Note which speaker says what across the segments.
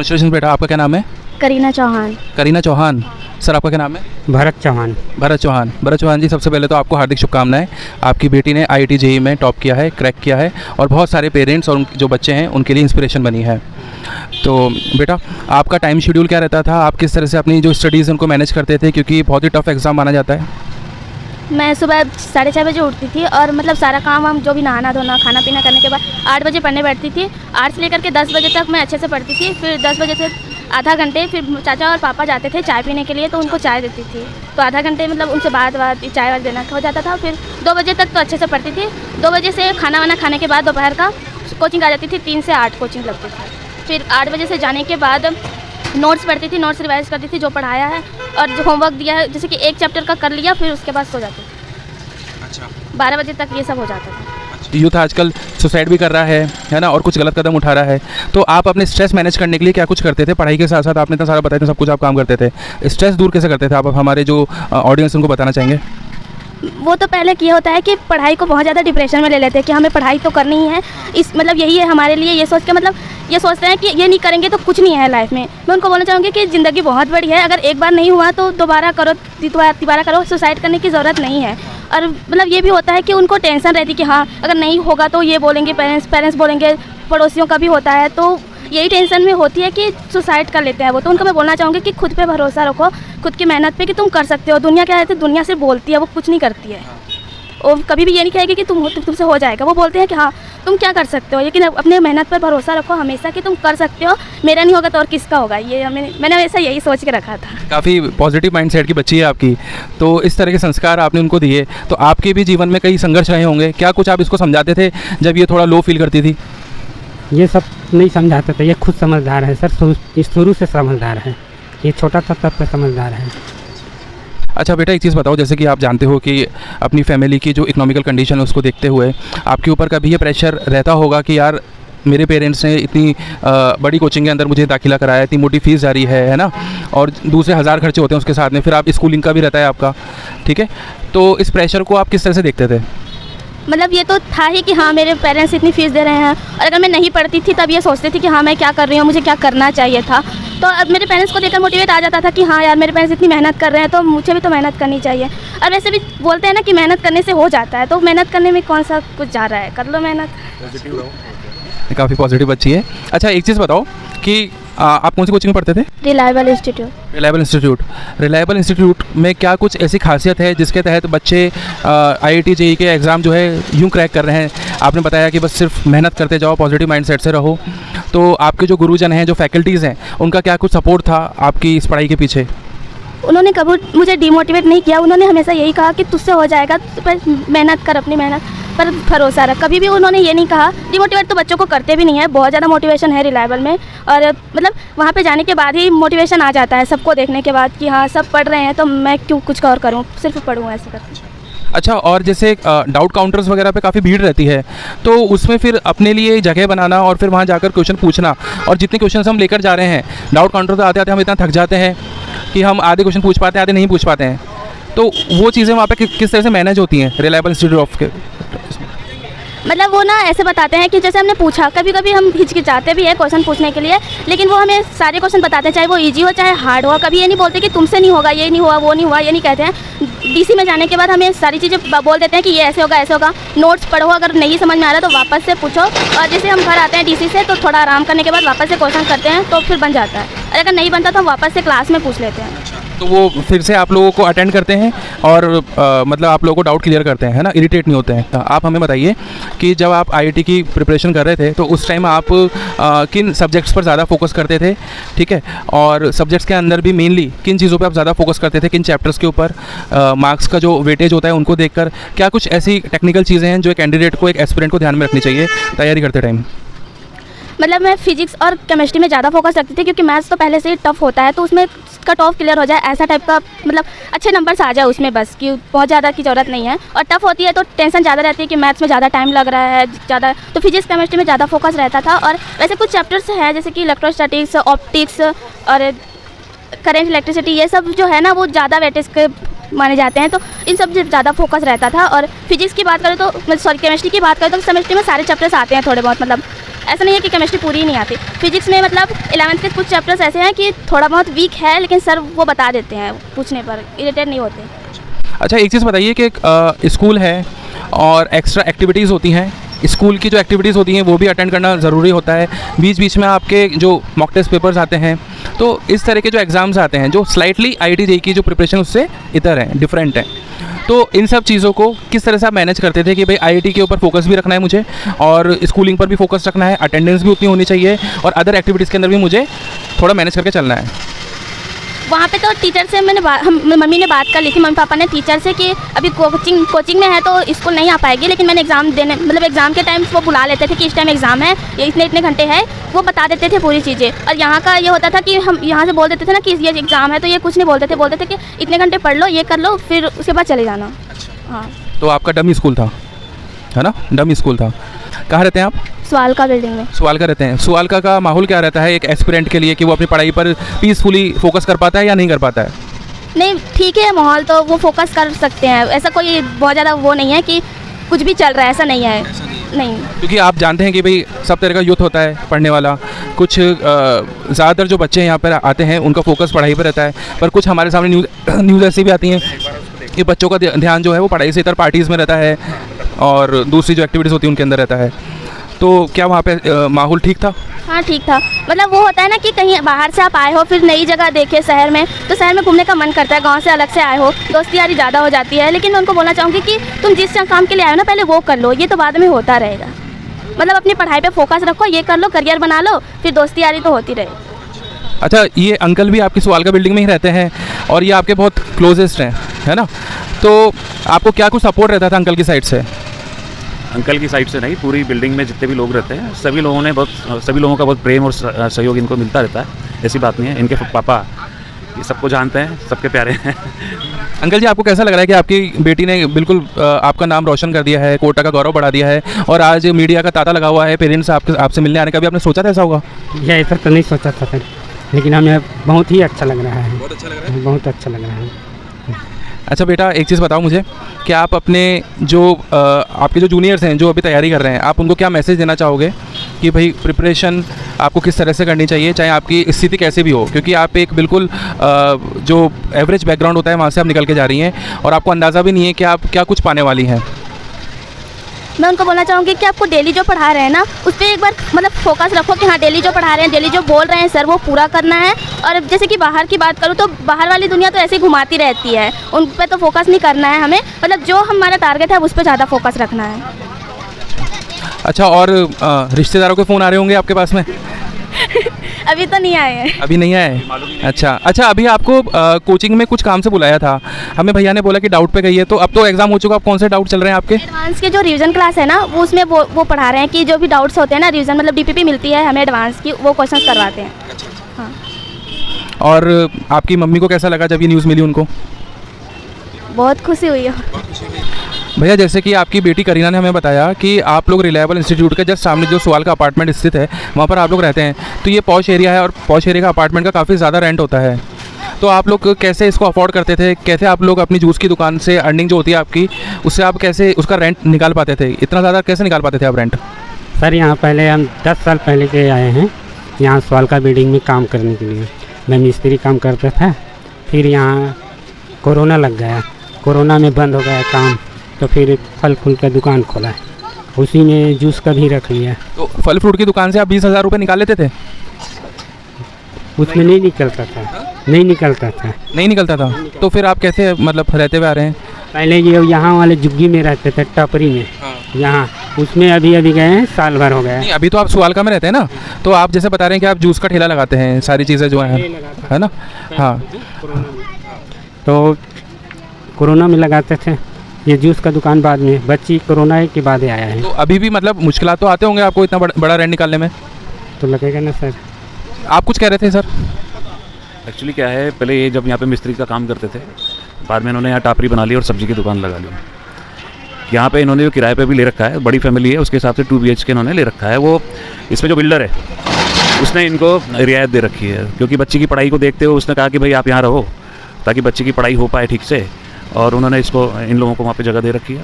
Speaker 1: Congratulation बेटा। आपका क्या नाम है?
Speaker 2: करीना चौहान।
Speaker 1: करीना चौहान। सर आपका क्या नाम है?
Speaker 3: भरत चौहान।
Speaker 1: भरत चौहान। भरत चौहान जी, सबसे पहले तो आपको हार्दिक शुभकामनाएं। आपकी बेटी ने IIT JEE में टॉप किया है, क्रैक किया है और बहुत सारे पेरेंट्स और जो बच्चे हैं उनके लिए इंस्पिरेशन बनी है। तो बेटा, आपका टाइम शेड्यूल क्या रहता था? आप किस तरह से अपनी जो स्टडीज़ उनको मैनेज करते थे, क्योंकि बहुत ही टफ एग्ज़ाम माना जाता है?
Speaker 2: मैं सुबह 6:30 बजे उठती थी और मतलब सारा काम वाम जो भी नहाना धोना खाना पीना करने के बाद 8 बजे पढ़ने बैठती थी। 8 से लेकर के 10 बजे तक मैं अच्छे से पढ़ती थी। फिर 10 बजे से आधा घंटे फिर चाचा और पापा जाते थे चाय पीने के लिए, तो उनको चाय देती थी। तो आधा घंटे मतलब उनसे बात चाय वाय देना हो जाता था। फिर 2 बजे तक तो अच्छे से पढ़ती थी। 2 बजे से खाना वाना खाने के बाद दोपहर का कोचिंग आ जाती थी। 3 से 8 कोचिंग लगती थी। फिर 8 बजे से जाने के बाद नोट्स पढ़ती थी, नोट्स रिवाइज करती थी जो पढ़ाया है और जो होमवर्क दिया है, जैसे कि एक चैप्टर का कर लिया, फिर उसके बाद सो जाती थी।
Speaker 1: अच्छा।
Speaker 2: 12 बजे तक ये सब हो जाता था।
Speaker 1: यूथ आजकल सुसाइड भी कर रहा है ना, और कुछ गलत कदम उठा रहा है। तो आप अपने स्ट्रेस मैनेज करने के लिए क्या कुछ करते थे? पढ़ाई के साथ साथ आपने इतना सारा बताया था, सब कुछ आप काम करते थे। स्ट्रेस दूर कैसे करते थे आप हमारे जो ऑडियंस उनको बताना चाहेंगे?
Speaker 2: वो तो पहले क्या होता है कि पढ़ाई को बहुत ज़्यादा डिप्रेशन में ले लेते हैं कि हमें पढ़ाई तो करनी ही है, इस मतलब यही है हमारे लिए, ये सोच के मतलब ये सोचते हैं कि ये नहीं करेंगे तो कुछ नहीं है लाइफ में। मैं उनको बोलना चाहूँगी कि ज़िंदगी बहुत बड़ी है, अगर एक बार नहीं हुआ तो दोबारा करो, दोबारा करो। सुसाइड करने की ज़रूरत नहीं है। और मतलब ये भी होता है कि उनको टेंशन रहती कि हाँ अगर नहीं होगा तो ये बोलेंगे पेरेंट्स बोलेंगे, पड़ोसियों का भी होता है, तो यही टेंशन में होती है कि सुसाइड कर लेते हैं वो। तो उनको मैं बोलना चाहूँगी कि खुद पे भरोसा रखो, खुद की मेहनत पे, कि तुम कर सकते हो। दुनिया क्या है, दुनिया सिर्फ बोलती है, वो कुछ नहीं करती है। और कभी भी ये नहीं कहेगी कि तुमसे हो जाएगा। वो बोलते हैं कि हाँ तुम क्या कर सकते हो, लेकिन अपने मेहनत पर भरोसा रखो हमेशा कि तुम कर सकते हो। मेरा नहीं होगा तो और किसका होगा, ये मैंने हमेशा यही सोच के रखा था।
Speaker 1: काफ़ी पॉजिटिव माइंडसेट की बच्ची है आपकी। तो इस तरह के संस्कार आपने उनको दिए, तो आपके भी जीवन में कई संघर्ष रहे होंगे। क्या कुछ आप इसको समझाते थे जब ये थोड़ा लो फील करती थी?
Speaker 3: ये सब नहीं समझाते थे, ये खुद समझदार है सर, शुरू से समझदार है। ये छोटा सा तब पे समझदार है।
Speaker 1: अच्छा बेटा, एक चीज़ बताओ, जैसे कि आप जानते हो कि अपनी फैमिली की जो इकोनॉमिकल कंडीशन है उसको देखते हुए आपके ऊपर कभी ये प्रेशर रहता होगा कि यार मेरे पेरेंट्स ने इतनी बड़ी कोचिंग के अंदर मुझे दाखिला कराया, इतनी मोटी फीस जारी है ना, और दूसरे हज़ार खर्चे होते हैं उसके साथ में, फिर आप स्कूलिंग का भी रहता है आपका, ठीक है? तो इस प्रेशर को आप किस तरह से देखते थे?
Speaker 2: मतलब ये तो था ही कि हाँ मेरे पेरेंट्स इतनी फ़ीस दे रहे हैं, और अगर मैं नहीं पढ़ती थी तब ये सोचती थी कि हाँ मैं क्या कर रही हूँ, मुझे क्या करना चाहिए था। तो अब मेरे पेरेंट्स को देखकर मोटिवेट आ जाता था कि हाँ यार मेरे पेरेंट्स इतनी मेहनत कर रहे हैं तो मुझे भी तो मेहनत करनी चाहिए। और वैसे भी बोलते हैं ना कि मेहनत करने से हो जाता है, तो मेहनत करने में कौन सा कुछ जा रहा है, कर लो मेहनत।
Speaker 1: काफ़ी पॉजिटिव बच्ची है। अच्छा एक चीज़ बताओ कि आप कौन सी कोचिंग में पढ़ते थे?
Speaker 2: Reliable institute.
Speaker 1: Reliable institute. Reliable institute में क्या कुछ ऐसी खासियत है जिसके तहत बच्चे IIT JEE के एग्ज़ाम जो है यूँ क्रैक कर रहे हैं? आपने बताया कि बस सिर्फ मेहनत करते जाओ, पॉजिटिव माइंडसेट से रहो। तो आपके जो गुरुजन हैं, जो फैकल्टीज़ हैं, उनका क्या कुछ सपोर्ट था आपकी इस पढ़ाई के पीछे?
Speaker 2: उन्होंने कभी मुझे डिमोटिवेट नहीं किया। उन्होंने हमेशा यही कहा कि तुझसे हो जाएगा, पर मेहनत कर, अपनी मेहनत पर भरोसा रख। कभी भी उन्होंने ये नहीं कहा। डिमोटिवेट तो बच्चों को करते भी नहीं है, बहुत ज़्यादा मोटिवेशन है रिलायबल में। और मतलब वहाँ पे जाने के बाद ही मोटिवेशन आ जाता है सबको देखने के बाद कि हाँ सब पढ़ रहे हैं तो मैं क्यों कुछ और करूँ, सिर्फ पढ़ूँ ऐसे कर।
Speaker 1: अच्छा, और जैसे डाउट काउंटर्स वगैरह पे काफ़ी भीड़ रहती है, तो उसमें फिर अपने लिए जगह बनाना और फिर वहाँ जाकर क्वेश्चन पूछना, और जितने क्वेश्चन हम लेकर जा रहे हैं डाउट काउंटर तो आते आते हम इतना थक जाते हैं कि हम आधे क्वेश्चन पूछ पाते हैं, आधे नहीं पूछ पाते हैं। तो वो चीज़ें वहाँ पे किस तरह से मैनेज होती हैं रिलायबल इंस्टीट्यूट ऑफ के?
Speaker 2: मतलब वो ना ऐसे बताते हैं कि जैसे हमने पूछा, कभी कभी हम हिचकिचाते भी है क्वेश्चन पूछने के लिए, लेकिन वो हमें सारे क्वेश्चन बताते हैं, चाहे वो इजी हो चाहे हार्ड हो। कभी ये नहीं बोलते कि तुमसे नहीं होगा, ये नहीं हुआ, वो नहीं हुआ, ये नहीं कहते हैं। DC में जाने के बाद हमें सारी चीज़ें बोल देते हैं कि ये ऐसे होगा, ऐसे होगा। नोट्स पढ़ो, अगर नहीं समझ में आ रहा तो वापस से पूछो। और जैसे हम घर आते हैं DC से तो थोड़ा आराम करने के बाद वापस से क्वेश्चन करते हैं तो फिर बन जाता है, और अगर नहीं बनता तो हम वापस से क्लास में पूछ लेते हैं।
Speaker 1: तो वो फिर से आप लोगों को अटेंड करते हैं और मतलब आप लोगों को डाउट क्लियर करते हैं, है ना, इरिटेट नहीं होते हैं। आप हमें बताइए कि जब आप IIT की प्रिपरेशन कर रहे थे तो उस टाइम आप किन सब्जेक्ट्स पर ज़्यादा फोकस करते थे, ठीक है? और सब्जेक्ट्स के अंदर भी मेनली किन चीज़ों पे आप ज़्यादा फोकस करते थे, किन चैप्टर्स के ऊपर? मार्क्स का जो वेटेज होता है उनको देखकर क्या कुछ ऐसी टेक्निकल चीज़ें हैं जो एक कैंडिडेट को, एक एस्पिरेंट को ध्यान में रखनी चाहिए तैयारी करते टाइम?
Speaker 2: मतलब मैं फिजिक्स और केमिस्ट्री में ज़्यादा फोकस रखती थी, क्योंकि मैथ्स तो पहले से ही टफ होता है, तो उसमें कट ऑफ क्लियर हो जाए ऐसा टाइप का, मतलब अच्छे नंबर्स आ जाए उसमें, बस कि बहुत ज़्यादा की ज़रूरत नहीं है। और टफ होती है तो टेंशन ज़्यादा रहती है कि मैथ्स में ज़्यादा टाइम लग रहा है ज़्यादा, तो फिजिक्स केमिस्ट्री में ज़्यादा फोकस रहता था। और वैसे कुछ चैप्टर्स हैं जैसे कि इलेक्ट्रोस्टैटिक्स, ऑप्टिक्स और करेंट इलेक्ट्रिसिटी, ये सब जो है ना वो ज़्यादा वेटेज के माने जाते हैं, तो इन सब से ज़्यादा फोकस रहता था। और फिजिक्स की बात करें तो सॉरी केमिस्ट्री की बात करें तो केमिस्ट्री में सारे चैप्टर्स आते हैं थोड़े बहुत, मतलब ऐसा नहीं है कि केमिस्ट्री पूरी ही नहीं आती। फिजिक्स में मतलब 11th के कुछ चैप्टर्स ऐसे हैं कि थोड़ा बहुत वीक है, लेकिन सर वो बता देते हैं, पूछने पर इरिटेट नहीं होते।
Speaker 1: अच्छा, एक चीज़ बताइए कि स्कूल है और एक्स्ट्रा एक्टिविटीज़ होती हैं, स्कूल की जो एक्टिविटीज़ होती हैं वो भी अटेंड करना ज़रूरी होता है। बीच बीच में आपके जो मॉक टेस्ट पेपर्स आते हैं, तो इस तरह के जो एग्ज़ाम्स आते हैं जो स्लाइटली IIT JEE की जो प्रिपरेशन उससे इतर हैं, डिफरेंट हैं, तो इन सब चीज़ों को किस तरह से आप मैनेज करते थे कि भाई IIT के ऊपर फोकस भी रखना है मुझे और स्कूलिंग पर भी फोकस रखना है, अटेंडेंस भी उतनी होनी चाहिए और अदर एक्टिविटीज़ के अंदर भी मुझे थोड़ा मैनेज करके चलना है?
Speaker 2: वहाँ पे तो टीचर से मम्मी ने बात कर ली थी, मम्मी पापा ने टीचर से कि अभी कोचिंग में है तो स्कूल नहीं आ पाएगी, लेकिन मैंने एग्ज़ाम देने मतलब एग्ज़ाम के टाइम वो बुला लेते थे कि इस टाइम एग्ज़ाम है, ये इतने घंटे है, वो बता देते थे पूरी चीज़ें। और यहाँ का ये होता था कि हम यहाँ से बोल देते थे ना कि ये एग्ज़ाम है, तो ये कुछ नहीं बोलते थे कि इतने घंटे पढ़ लो, ये कर लो, फिर उसके बाद चले जाना। हाँ,
Speaker 1: तो आपका डमी स्कूल था, है ना? डमी स्कूल था। कहाँ रहते हैं आप?
Speaker 2: सवालका बिल्डिंग में।
Speaker 1: सवालका रहते हैं। सवालका का माहौल क्या रहता है एक एस्पिरेंट के लिए कि वो अपनी पढ़ाई पर पीसफुली फोकस कर पाता है या नहीं कर पाता है?
Speaker 2: नहीं, ठीक है माहौल, तो वो फोकस कर सकते हैं, ऐसा कोई बहुत ज़्यादा वो नहीं है कि कुछ भी चल रहा है, ऐसा नहीं है। नहीं,
Speaker 1: क्योंकि आप जानते हैं कि भाई सब तरह का यूथ होता है पढ़ने वाला, कुछ ज़्यादातर जो बच्चे यहाँ पर आते हैं उनका फोकस पढ़ाई पर रहता है, पर कुछ हमारे सामने न्यूज़ ऐसी भी आती हैं कि बच्चों का ध्यान जो है वो पढ़ाई से इतर पार्टीज़ में रहता है और दूसरी जो एक्टिविटीज़ होती हैं उनके अंदर रहता है। तो क्या वहाँ पे माहौल ठीक था?
Speaker 2: हाँ, ठीक था। मतलब वो होता है ना कि कहीं बाहर से आप आए हो, फिर नई जगह देखे शहर में, तो शहर में घूमने का मन करता है, गांव से अलग से आए हो, दोस्ती यारी ज़्यादा हो जाती है। लेकिन मैं उनको बोलना चाहूँगी कि तुम जिस काम के लिए आए हो ना, पहले वो कर लो, ये तो बाद में होता रहेगा। मतलब अपनी पढ़ाई पे फोकस रखो, ये कर लो, करियर बना लो, फिर दोस्ती यारी तो होती रहेगी।
Speaker 1: अच्छा, ये अंकल भी आपकी सवालका बिल्डिंग में ही रहते हैं और ये आपके बहुत क्लोजेस्ट हैं, है ना? तो आपको क्या कुछ सपोर्ट रहता था अंकल की साइड से?
Speaker 4: अंकल की साइड से नहीं, पूरी बिल्डिंग में जितने भी लोग रहते हैं सभी लोगों का बहुत प्रेम और सहयोग इनको मिलता रहता है। ऐसी बात नहीं है। इनके पापा ये सबको जानते हैं, सबके प्यारे हैं।
Speaker 1: अंकल जी, आपको कैसा लग रहा है कि आपकी बेटी ने बिल्कुल आपका नाम रोशन कर दिया है, कोटा का गौरव बढ़ा दिया है और आज मीडिया का तांता लगा हुआ है, पेरेंट्स आपसे मिलने आने का भी आपने सोचा था ऐसा होगा?
Speaker 3: ये ऐसा तो नहीं सोचा था सर, लेकिन हमें बहुत ही अच्छा लग रहा है। बहुत अच्छा लग रहा है? बहुत अच्छा लग रहा है।
Speaker 1: अच्छा बेटा, एक चीज़ बताओ मुझे कि आप अपने जो आपके जो जूनियर्स हैं जो अभी तैयारी कर रहे हैं, आप उनको क्या मैसेज देना चाहोगे कि भाई प्रिपरेशन आपको किस तरह से करनी चाहिए, चाहे आपकी स्थिति कैसे भी हो? क्योंकि आप एक बिल्कुल जो एवरेज बैकग्राउंड होता है वहाँ से आप निकल के जा रही हैं और आपको अंदाज़ा भी नहीं है कि आप क्या कुछ पाने वाली हैं।
Speaker 2: मैं उनको बोलना चाहूँगी कि आपको डेली जो पढ़ा रहे हैं ना, उस पर एक बार मतलब फोकस रखो कि हाँ, डेली जो पढ़ा रहे हैं, डेली जो बोल रहे हैं सर, वो पूरा करना है। और जैसे कि बाहर की बात करूँ तो बाहर वाली दुनिया तो ऐसे ही घुमाती रहती है, उन पर तो फोकस नहीं करना है हमें। मतलब जो हमारा टारगेट है उस पर ज़्यादा फोकस रखना है।
Speaker 1: अच्छा, और रिश्तेदारों के फ़ोन आ रहे होंगे आपके पास में?
Speaker 2: अभी तो नहीं आए हैं।
Speaker 1: अभी नहीं आए? अच्छा, अभी आपको कोचिंग में कुछ काम से बुलाया था, हमें भैया ने बोला कि डाउट पे गई है, तो अब तो एग्ज़ाम हो चुका, अब कौन से डाउट चल रहे हैं आपके?
Speaker 2: एडवांस के जो रिवीजन क्लास है ना, वो उसमें वो पढ़ा रहे हैं कि जो भी डाउट्स होते हैं ना, रिवीजन मतलब DPP मिलती है हमें एडवांस की, वो क्वेश्चन करवाते हैं। हाँ।
Speaker 1: और आपकी मम्मी को कैसा लगा जब ये न्यूज़ मिली उनको?
Speaker 2: बहुत खुशी हुई है।
Speaker 1: भैया, जैसे कि आपकी बेटी करीना ने हमें बताया कि आप लोग रिलायबल इंस्टीट्यूट के जस्ट सामने जो सवालका अपार्टमेंट स्थित है वहाँ पर आप लोग रहते हैं, तो ये पॉश एरिया है और पॉश एरिया का अपार्टमेंट का काफ़ी ज़्यादा रेंट होता है, तो आप लोग कैसे इसको अफोर्ड करते थे? कैसे आप लोग अपनी जूस की दुकान से अर्निंग जो होती है आपकी, उससे आप कैसे उसका रेंट निकाल पाते थे? इतना ज़्यादा कैसे निकाल पाते थे आप रेंट?
Speaker 3: सर, यहाँ पहले हम 10 साल पहले के आए हैं यहाँ सवालका बिल्डिंग में काम करने के लिए। मैं मिस्त्री काम करता था, फिर यहाँ कोरोना लग गया, कोरोना में बंद हो गया काम, तो फिर फल फूल का दुकान खोला, उसी में जूस का भी रख लिया।
Speaker 1: तो फल फ्रूट की दुकान से आप 20,000 रुपये निकाल लेते थे?
Speaker 3: उसमें नहीं निकलता था, नहीं निकलता था।
Speaker 1: नहीं निकलता था? तो फिर आप कैसे मतलब रहते हुए आ रहे हैं?
Speaker 3: पहले ये यहाँ वाले जुग्गी में रहते थे, टपरी में, यहाँ उसमें अभी गए हैं, साल भर हो गया।
Speaker 1: नहीं, अभी तो आप सवालका में रहते हैं ना, तो आप जैसे बता रहे हैं कि आप जूस का ठेला लगाते हैं, सारी चीज़ें जो हैं, है ना? हाँ,
Speaker 3: तो कोरोना में लगाते थे, ये जूस का दुकान बाद में, बच्ची कोरोना के बाद आया है।
Speaker 1: तो अभी भी मतलब मुश्किलात तो आते होंगे आपको इतना बड़ा रेंट निकालने में?
Speaker 3: तो लगेगा ना सर।
Speaker 1: आप कुछ कह रहे थे सर?
Speaker 4: एक्चुअली क्या है, पहले ये जब यहाँ पे मिस्त्री का काम करते थे, बाद में इन्होंने यहाँ टापरी बना ली और सब्जी की दुकान लगा ली। यहाँ पे इन्होंने जो किराए पे भी ले रखा है, बड़ी फैमिली है, उसके हिसाब से 2 BHK इन्होंने ले रखा है। वो इसमें जो बिल्डर है उसने इनको रियायत दे रखी है, क्योंकि बच्ची की पढ़ाई को देखते हुए उसने कहा कि भाई आप यहाँ रहो ताकि बच्ची की पढ़ाई हो पाए ठीक से, और उन्होंने इसको इन लोगों को वहाँ पे जगह दे रखी है।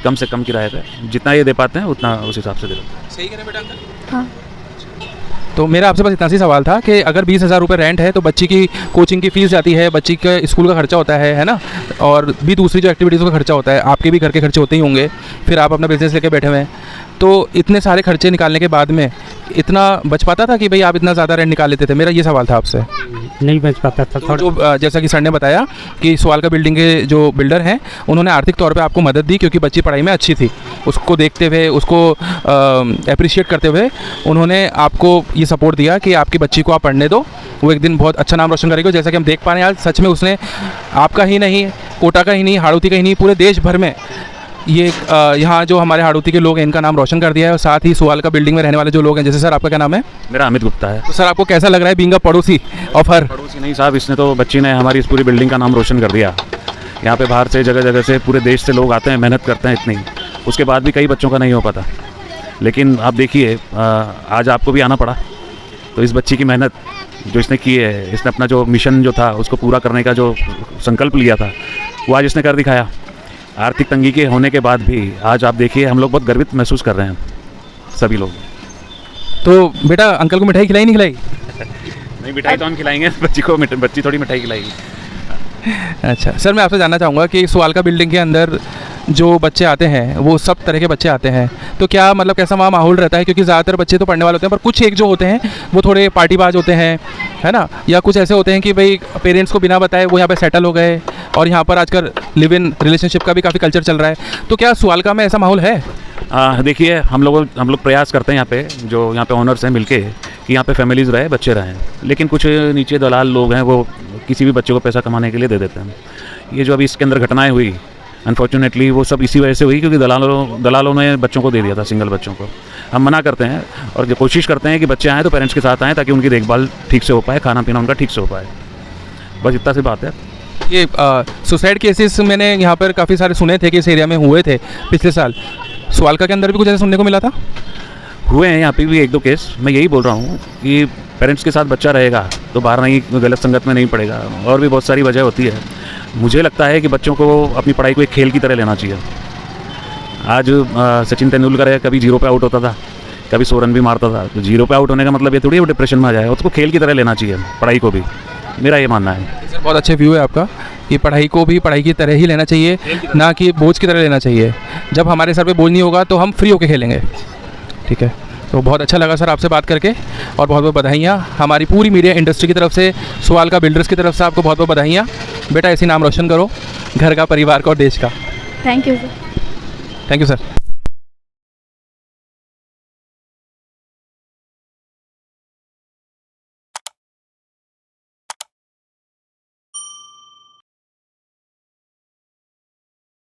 Speaker 4: कम से कम किराए पे, जितना ये दे पाते हैं उतना उस हिसाब से दे देते हैं।
Speaker 1: सही कह रहे बेटा अंकल?
Speaker 2: हाँ।
Speaker 1: तो मेरा आपसे बस इतना सी सवाल था कि अगर 20,000 रुपये रेंट है तो बच्ची की कोचिंग की फ़ीस जाती है, बच्ची का स्कूल का खर्चा होता है ना, और भी दूसरी जो एक्टिविटीज़ का खर्चा होता है, आपके भी घर के खर्चे होते ही होंगे, फिर आप अपना बिजनेस लेके बैठे हुए हैं, तो इतने सारे खर्चे निकालने के बाद में इतना बच पाता था कि भाई आप इतना ज़्यादा रेंट निकाल लेते थे? मेरा ये सवाल था आपसे।
Speaker 3: नहीं बच पाता था
Speaker 1: तो
Speaker 3: थोड़ा।
Speaker 1: जो जैसा कि सर ने बताया कि सवाल का बिल्डिंग के जो बिल्डर हैं उन्होंने आर्थिक तौर पे आपको मदद दी क्योंकि बच्ची पढ़ाई में अच्छी थी, उसको देखते हुए, उसको अप्रिशिएट करते हुए उन्होंने आपको ये सपोर्ट दिया कि आपकी बच्ची को आप पढ़ने दो, वो एक दिन बहुत अच्छा नाम रोशन करेगी। जैसा कि हम देख पा रहे हैं आज सच में उसने आपका ही नहीं, कोटा का ही नहीं, हाड़ौती का ही नहीं, पूरे देश भर में ये यहाँ जो हमारे हाड़ौती के लोग हैं इनका नाम रोशन कर दिया है, और साथ ही सुवाल का बिल्डिंग में रहने वाले जो लोग हैं, जैसे सर आपका क्या नाम है?
Speaker 4: मेरा अमित गुप्ता है।
Speaker 1: तो सर आपको कैसा लग रहा है बीइंग अ पड़ोसी ऑफ हर?
Speaker 4: पड़ोसी नहीं साहब, इसने तो बच्ची ने हमारी इस पूरी बिल्डिंग का नाम रोशन कर दिया। यहाँ पे बाहर से जगह जगह से पूरे देश से लोग आते हैं, मेहनत करते हैं इतनी, उसके बाद भी कई बच्चों का नहीं हो पाता। लेकिन आप देखिए आज आपको भी आना पड़ा, तो इस बच्ची की मेहनत जो इसने की है, इसने अपना जो मिशन जो था उसको पूरा करने का जो संकल्प लिया था वो आज इसने कर दिखाया। आर्थिक तंगी के होने के बाद भी आज आप देखिए हम लोग बहुत गर्वित महसूस कर रहे हैं सभी लोग।
Speaker 1: तो बेटा अंकल को मिठाई खिलाई नहीं खिलाई?
Speaker 4: नहीं, मिठाई तो हम खिलाएंगे बच्ची को, बच्ची थोड़ी मिठाई खिलाएगी।
Speaker 1: अच्छा सर, मैं आपसे जानना चाहूँगा कि सुवाल का बिल्डिंग के अंदर जो बच्चे आते हैं वो सब तरह के बच्चे आते हैं, तो क्या मतलब कैसा वहाँ माहौल रहता है? क्योंकि ज़्यादातर बच्चे तो पढ़ने वाले होते हैं, पर कुछ एक जो होते हैं वो थोड़े पार्टीबाज होते हैं, है ना, या कुछ ऐसे होते हैं कि भाई पेरेंट्स को बिना बताए वो यहाँ पे सेटल हो गए, और यहाँ पर आजकल लिव इन रिलेशनशिप का भी काफ़ी कल्चर चल रहा है, तो क्या सुवालका में ऐसा माहौल है?
Speaker 4: देखिए हम लोग प्रयास करते हैं यहाँ पे, जो यहाँ पे ऑनर्स हैं मिलके, कि यहाँ पे फैमिलीज़ रहे, बच्चे रहें, लेकिन कुछ नीचे दलाल लोग हैं वो किसी भी बच्चे को पैसा कमाने के लिए दे देते हैं। ये जो अभी इसके अंदर घटनाएं हुई अनफॉर्चुनेटली वो सब इसी वजह से हुई क्योंकि दलालों ने बच्चों को दे दिया था, सिंगल बच्चों को। हम मना करते हैं और जो कोशिश करते हैं कि बच्चे आएँ तो पेरेंट्स के साथ आएँ ताकि उनकी देखभाल ठीक से हो पाए, खाना पीना उनका ठीक से हो पाए, बस इतना सी बात है।
Speaker 1: ये सुसाइड केसेस मैंने यहाँ पर काफ़ी सारे सुने थे कि इस एरिया में हुए थे पिछले साल, सुवालका के अंदर भी कुछ ऐसा सुनने को मिला था?
Speaker 4: हुए हैं यहाँ पे भी 1-2 केस। मैं यही बोल रहा हूँ कि पेरेंट्स के साथ बच्चा रहेगा तो बाहर नहीं, गलत संगत में नहीं पड़ेगा, और भी बहुत सारी वजह होती है। मुझे लगता है कि बच्चों को अपनी पढ़ाई को एक खेल की तरह लेना चाहिए। आज सचिन तेंदुलकर है, कभी 0 पे आउट होता था, कभी 100 रन भी मारता था, तो 0 पे आउट होने का मतलब ये थोड़ी वो डिप्रेशन में आ जाए, उसको खेल की तरह लेना चाहिए पढ़ाई को भी, मेरा ये मानना है।
Speaker 1: सर बहुत अच्छे व्यू है आपका कि पढ़ाई को भी पढ़ाई की तरह ही लेना चाहिए, ना कि बोझ की तरह लेना चाहिए। जब हमारे सर पे बोझ नहीं होगा तो हम फ्री होके खेलेंगे। ठीक है, तो बहुत अच्छा लगा सर आपसे बात करके, और बहुत बहुत बधाइयाँ हमारी पूरी मीडिया इंडस्ट्री की तरफ से, सुवालका बिल्डर्स की तरफ से आपको बहुत बहुत बधाइयाँ। बेटा ऐसे नाम रोशन करो घर का, परिवार का और देश का।
Speaker 2: Thank you sir.
Speaker 1: Thank you sir.